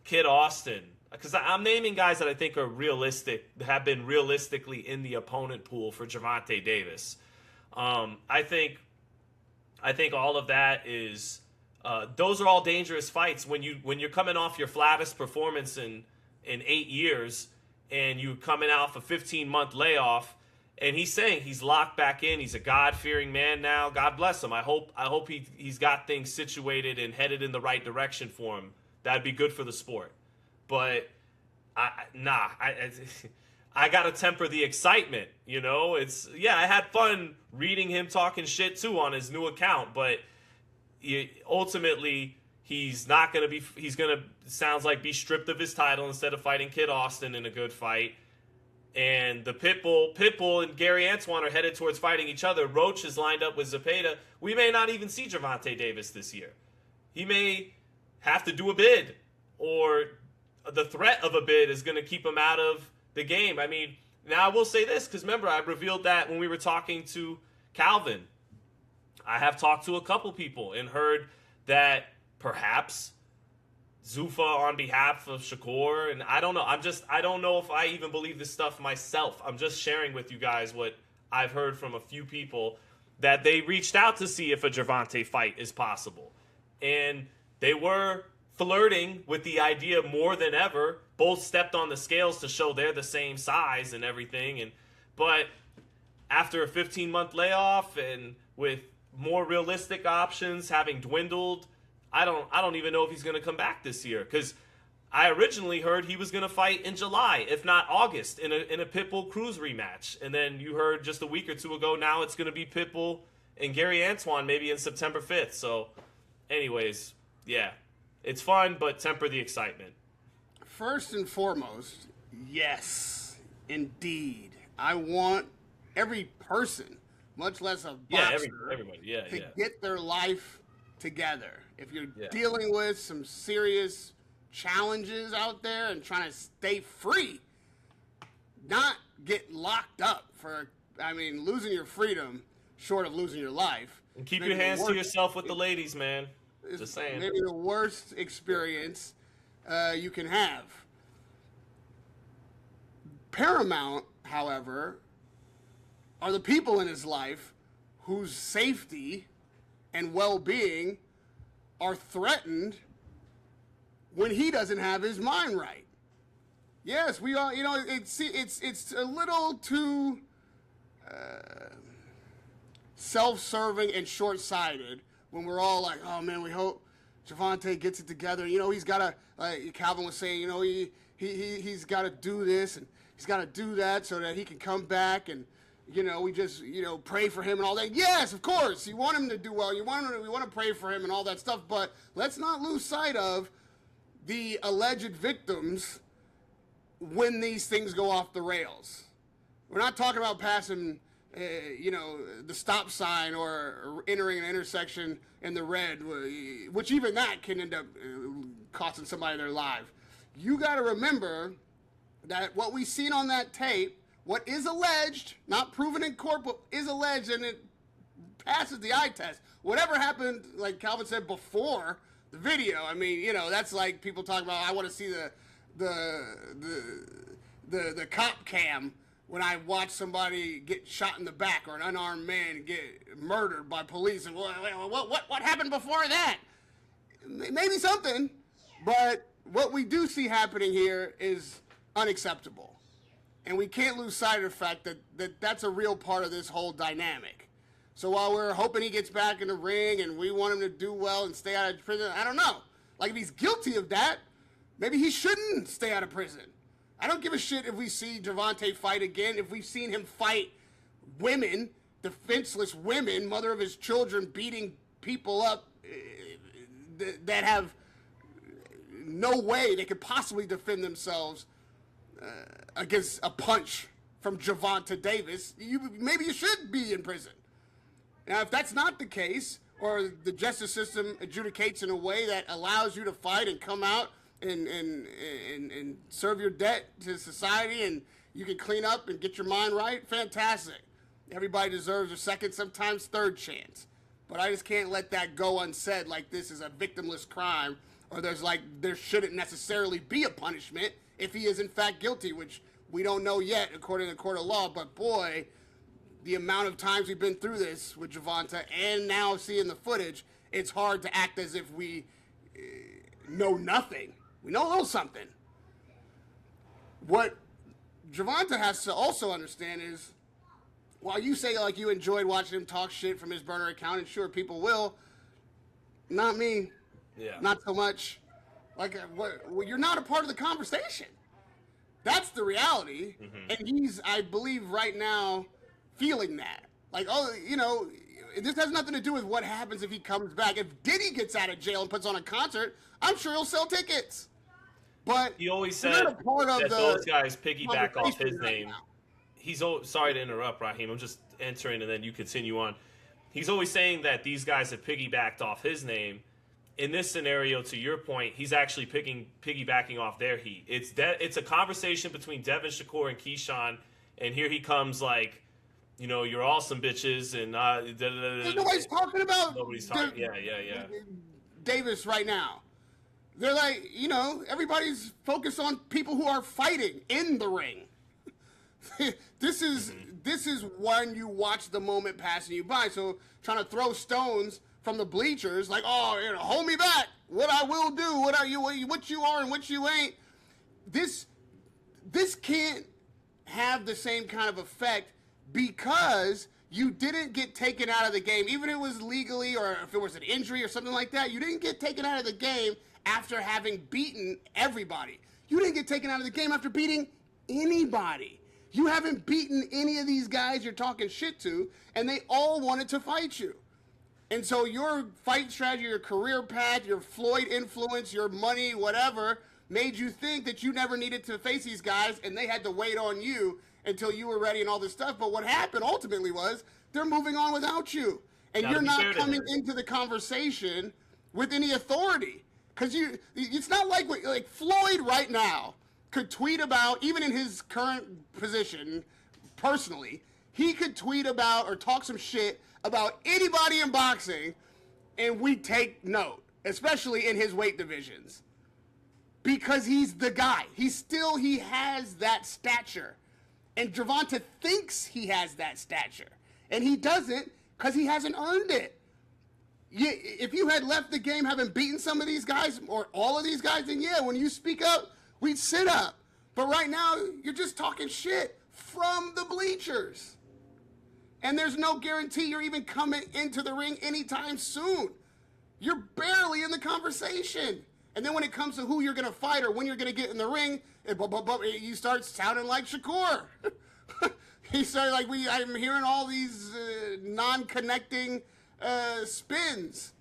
Kid Austin, because I'm naming guys that I think are realistic, have been realistically in the opponent pool for Gervonta Davis. I think all of that is. Those are all dangerous fights when you're coming off your flattest performance in 8 years and you coming off a 15-month layoff, and he's saying he's locked back in. He's a God-fearing man now. God bless him. I hope he's got things situated and headed in the right direction for him. That'd be good for the sport. But I got to temper the excitement. You know, I had fun reading him talking shit too on his new account, but. Ultimately, he's going to sounds like be stripped of his title instead of fighting Kid Austin in a good fight. And the Pitbull and Gary Antoine are headed towards fighting each other. Roach is lined up with Zepeda. We may not even see Gervonta Davis this year. He may have to do a bid, or the threat of a bid is going to keep him out of the game. I mean, now I will say this, because remember, I revealed that when we were talking to Calvin. I have talked to a couple people and heard that perhaps Zuffa on behalf of Shakur, and I don't know. I don't know if I even believe this stuff myself. I'm just sharing with you guys what I've heard from a few people, that they reached out to see if a Gervonta fight is possible. And they were flirting with the idea more than ever. Both stepped on the scales to show they're the same size and everything. But after a 15-month layoff and with more realistic options having dwindled, I don't even know if he's going to come back this year, because I originally heard he was going to fight in July, if not August, in a Pitbull Cruz rematch. And then you heard just a week or two ago, now it's going to be Pitbull and Gary Antoine maybe in September 5th. So anyways, yeah, it's fun, but temper the excitement. First and foremost, yes, indeed. I want every person, much less a boxer, everybody, to get their life together. If you're dealing with some serious challenges out there and trying to stay free, not get locked up for, losing your freedom short of losing your life. And keep your hands to yourself with the ladies, man. Just saying. Maybe the worst experience you can have. Paramount, however, are the people in his life whose safety and well-being are threatened when he doesn't have his mind right. Yes, we are. It's a little too self-serving and short-sighted when we're all like, oh man, we hope Gervonta gets it together. He's got to. Calvin was saying, he's got to do this and he's got to do that so that he can come back and. We just, pray for him and all that. Yes, of course. You want him to do well. We want to pray for him and all that stuff. But let's not lose sight of the alleged victims when these things go off the rails. We're not talking about passing, the stop sign or entering an intersection in the red, which even that can end up costing somebody their life. You got to remember that what we've seen on that tape, what is alleged, not proven in court, but is alleged, and it passes the eye test. Whatever happened, like Calvin said before the video, that's like people talking about, I want to see the cop cam when I watch somebody get shot in the back or an unarmed man get murdered by police. And what happened before that? Maybe something, but what we do see happening here is unacceptable. And we can't lose sight of the fact that that's a real part of this whole dynamic. So while we're hoping he gets back in the ring and we want him to do well and stay out of prison, I don't know. Like, if he's guilty of that, maybe he shouldn't stay out of prison. I don't give a shit if we see Gervonta fight again, if we've seen him fight women, defenseless women, mother of his children, beating people up that have no way they could possibly defend themselves against a punch from Gervonta Davis. Maybe you should be in prison. Now, if that's not the case, or the justice system adjudicates in a way that allows you to fight and come out and serve your debt to society, and you can clean up and get your mind right, fantastic. Everybody deserves a second, sometimes third chance. But I just can't let that go unsaid like this is a victimless crime, or there shouldn't necessarily be a punishment if he is in fact guilty, which we don't know yet according to the court of law. But boy, the amount of times we've been through this with Gervonta and now seeing the footage, it's hard to act as if we know nothing. We know a little something. What Gervonta has to also understand is, while you say like you enjoyed watching him talk shit from his burner account, and sure people will, not me. Yeah. Not so much. Like, you're not a part of the conversation. That's the reality. Mm-hmm. And he's, I believe, right now feeling that. Like, this has nothing to do with what happens if he comes back. If Diddy gets out of jail and puts on a concert, I'm sure he'll sell tickets. But he always said that those guys piggyback off his name. Sorry to interrupt, Raheem. I'm just entering, and then you continue on. He's always saying that these guys have piggybacked off his name. In this scenario, to your point, he's actually piggybacking off their heat. It's a conversation between Devin, Shakur, and Keyshawn, and here he comes like, you're awesome bitches, and nobody's talking about. Nobody's talking. Yeah. Davis right now. They're like, everybody's focused on people who are fighting in the ring. This is when you watch the moment passing you by. So trying to throw stones from the bleachers, like, hold me back. What I will do, what you are and what you ain't. This can't have the same kind of effect because you didn't get taken out of the game, even if it was legally or if it was an injury or something like that. You didn't get taken out of the game after having beaten everybody. You didn't get taken out of the game after beating anybody. You haven't beaten any of these guys you're talking shit to, and they all wanted to fight you. And so your fight strategy, your career path, your Floyd influence, your money, whatever, made you think that you never needed to face these guys, and they had to wait on you until you were ready and all this stuff. But what happened ultimately was they're moving on without you. And you're not coming into the conversation with any authority. Because it's not like Floyd right now could tweet about, even in his current position, personally, he could tweet about or talk some shit about anybody in boxing, and we take note, especially in his weight divisions. Because he's the guy. He has that stature. And Gervonta thinks he has that stature. And he doesn't because he hasn't earned it. If you had left the game having beaten some of these guys or all of these guys, then yeah, when you speak up, we'd sit up. But right now, you're just talking shit from the bleachers. And there's no guarantee you're even coming into the ring anytime soon. You're barely in the conversation. And then when it comes to who you're going to fight or when you're going to get in the ring, you start sounding like Shakur. He started like, I'm hearing all these non-connecting spins.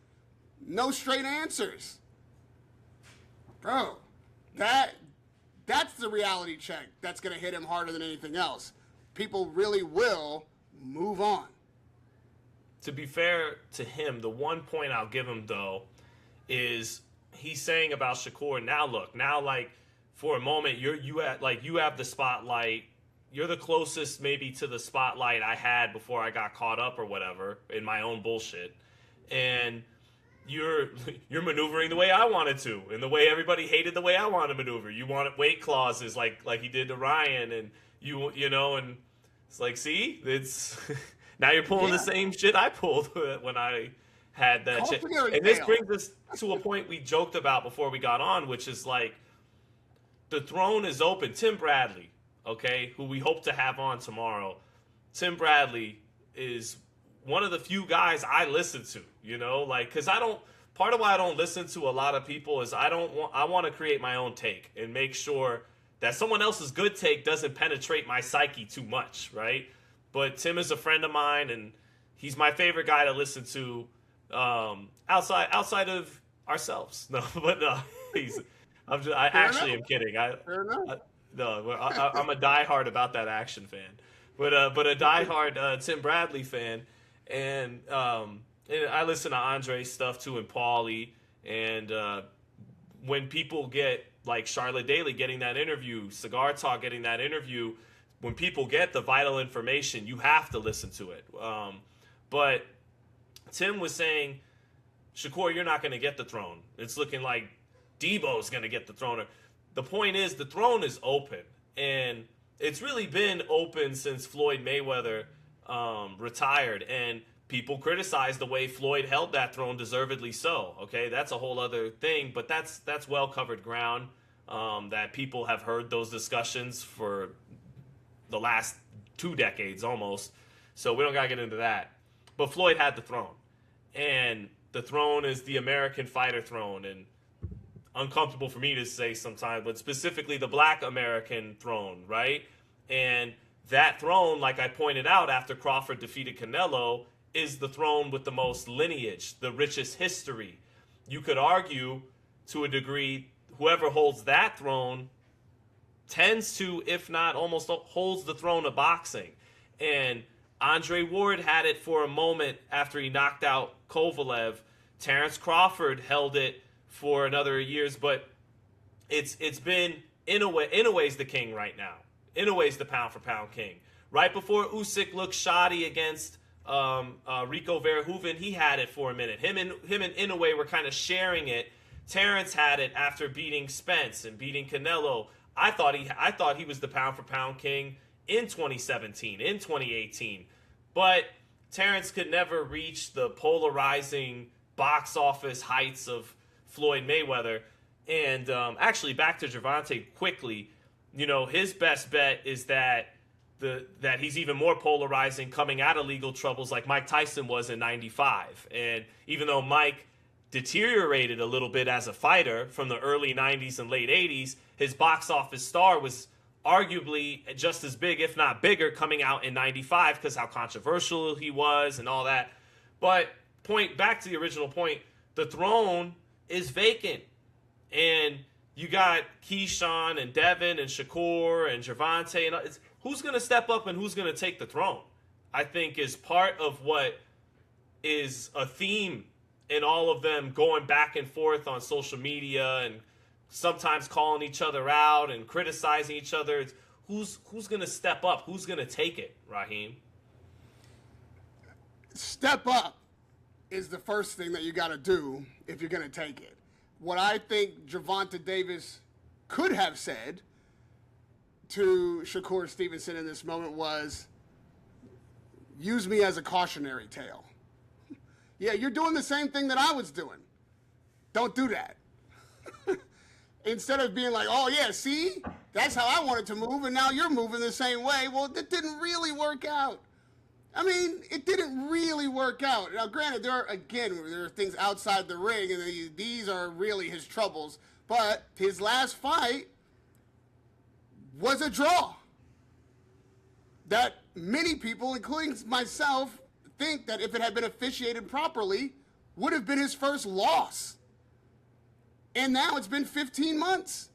No straight answers. Bro, that's the reality check that's going to hit him harder than anything else. People really will move on. To be fair to him, the one point I'll give him, though, is he's saying about Shakur, now like for a moment you have the spotlight. You're the closest maybe to the spotlight I had before I got caught up or whatever in my own bullshit. And you're maneuvering the way I wanted to, and the way everybody hated the way I wanted to maneuver. You wanted weight clauses like he did to Ryan, and you know, and it's like, see, it's now you're pulling the same shit I pulled when I had that shit. And this brings us to a point we joked about before we got on, which is like the throne is open. Tim Bradley, okay, who we hope to have on tomorrow. Tim Bradley is one of the few guys I listen to, you know, like, because part of why I don't listen to a lot of people is I want to create my own take and make sure that someone else's good take doesn't penetrate my psyche too much, right? But Tim is a friend of mine, and he's my favorite guy to listen to outside of ourselves. No, but no, I actually am kidding. Fair enough. I'm a diehard about that action fan, but a diehard Tim Bradley fan, and I listen to Andre's stuff too, and Paulie, and when people get like Charlotte Daly getting that interview, Cigar Talk getting that interview, when people get the vital information, you have to listen to it. But Tim was saying, Shakur, you're not going to get the throne. It's looking like Debo's going to get the throne. The point is, the throne is open, and it's really been open since Floyd Mayweather retired, and people criticize the way Floyd held that throne, deservedly so. Okay, that's a whole other thing, but that's well covered ground. That people have heard those discussions for the last 2 decades almost, so we don't gotta get into that. But Floyd had the throne, and the throne is the American fighter throne, and uncomfortable for me to say sometimes, but specifically the Black American throne, right? And that throne, like I pointed out after Crawford defeated Canelo, is the throne with the most lineage, the richest history. You could argue, to a degree, whoever holds that throne tends to, if not almost holds the throne of boxing. And Andre Ward had it for a moment after he knocked out Kovalev. Terrence Crawford held it for another years, but it's been in a ways the king right now. In a ways the pound for pound king. Right before Usyk looked shoddy against Rico Verhoeven, he had it for a minute. Him and Inoue were kind of sharing it. Terrence had it after beating Spence and beating Canelo. I thought he was the pound for pound king in 2017, in 2018. But Terrence could never reach the polarizing box office heights of Floyd Mayweather. And actually, back to Gervonta quickly, you know, his best bet is that he's even more polarizing coming out of legal troubles like Mike Tyson was in 95. And even though Mike deteriorated a little bit as a fighter from the early 90s and late 80s, his box office star was arguably just as big, if not bigger, coming out in 95 because how controversial he was and all that. But back to the original point, the throne is vacant. And you got Keyshawn and Devin and Shakur and Gervonta, and who's going to step up and who's going to take the throne, I think, is part of what is a theme and all of them going back and forth on social media and sometimes calling each other out and criticizing each other. It's who's going to step up? Who's going to take it, Raheem? Step up is the first thing that you got to do if you're going to take it. What I think Gervonta Davis could have said to Shakur Stevenson in this moment was, use me as a cautionary tale. Yeah, you're doing the same thing that I was doing. Don't do that. Instead of being like, oh, yeah, see, that's how I wanted to move, and now you're moving the same way. Well, it didn't really work out. I mean, it didn't really work out. Now, granted, there are things outside the ring, and these are really his troubles. But his last fight was a draw that many people, including myself, think that if it had been officiated properly, would have been his first loss. And now it's been 15 months.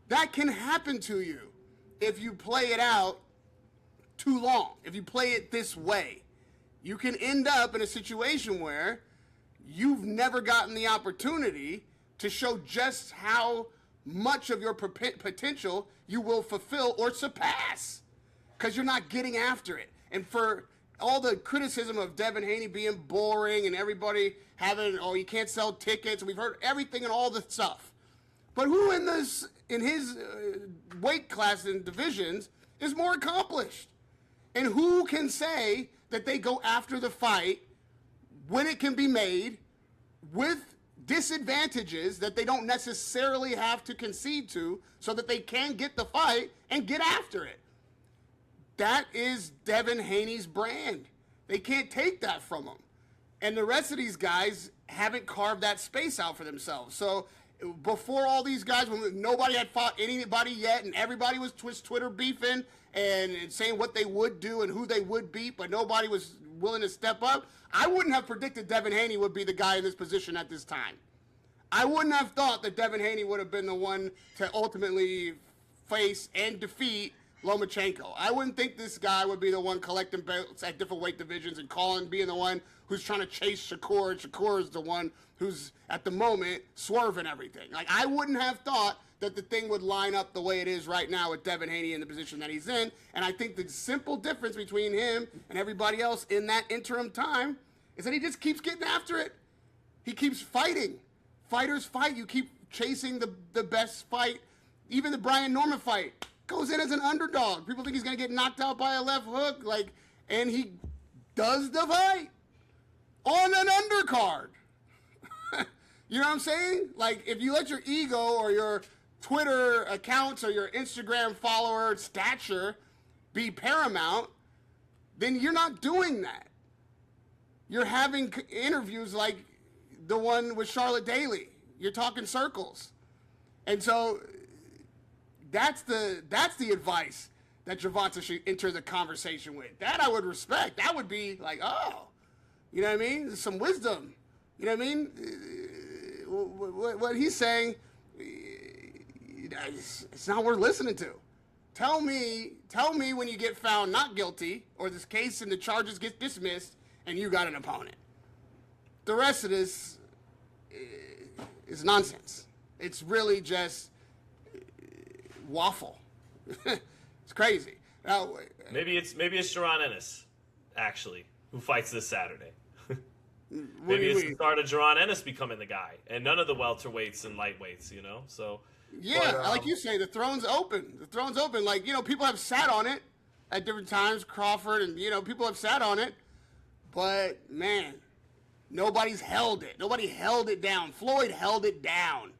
That can happen to you if you play it out too long. If you play it this way, you can end up in a situation where you've never gotten the opportunity to show just how much of your potential you will fulfill or surpass because you're not getting after it. And for all the criticism of Devin Haney being boring and everybody having, oh, you can't sell tickets. We've heard everything and all the stuff. But who in his weight class and divisions is more accomplished? And who can say that they go after the fight when it can be made with disadvantages that they don't necessarily have to concede to so that they can get the fight and get after it? That is Devin Haney's brand. They can't take that from him. And the rest of these guys haven't carved that space out for themselves. So before all these guys, when nobody had fought anybody yet and everybody was Twitter beefing and saying what they would do and who they would beat, but nobody was willing to step up, I wouldn't have predicted Devin Haney would be the guy in this position at this time. I wouldn't have thought that Devin Haney would have been the one to ultimately face and defeat Lomachenko. I wouldn't think this guy would be the one collecting belts at different weight divisions and being the one who's trying to chase Shakur, and Shakur is the one who's, at the moment, swerving everything. Like, I wouldn't have thought that the thing would line up the way it is right now with Devin Haney in the position that he's in, and I think the simple difference between him and everybody else in that interim time is that he just keeps getting after it. He keeps fighting. Fighters fight. You keep chasing the best fight. Even the Brian Norman fight goes in as an underdog. People think he's going to get knocked out by a left hook, and he does the fight on an undercard. You know what I'm saying? Like, if you let your ego or your Twitter accounts or your Instagram follower stature be paramount, then you're not doing that. You're having interviews like the one with Charlotte Daly. You're talking circles. And so that's the advice that Gervonta should enter the conversation with. That I would respect. That would be like, oh, you know what I mean? Some wisdom. You know what I mean? What he's saying, it's not worth listening to. Tell me when you get found not guilty or this case and the charges get dismissed and you got an opponent. The rest of this is nonsense. It's really just waffle. It's crazy. Now, maybe it's Jaron Ennis, actually, who fights this Saturday. Maybe it's the start of Jaron Ennis becoming the guy, and none of the welterweights and lightweights, you know. So yeah, like you say, the throne's open. The throne's open. Like, you know, people have sat on it at different times. Crawford and, you know, people have sat on it, but man, nobody's held it. Nobody held it down. Floyd held it down.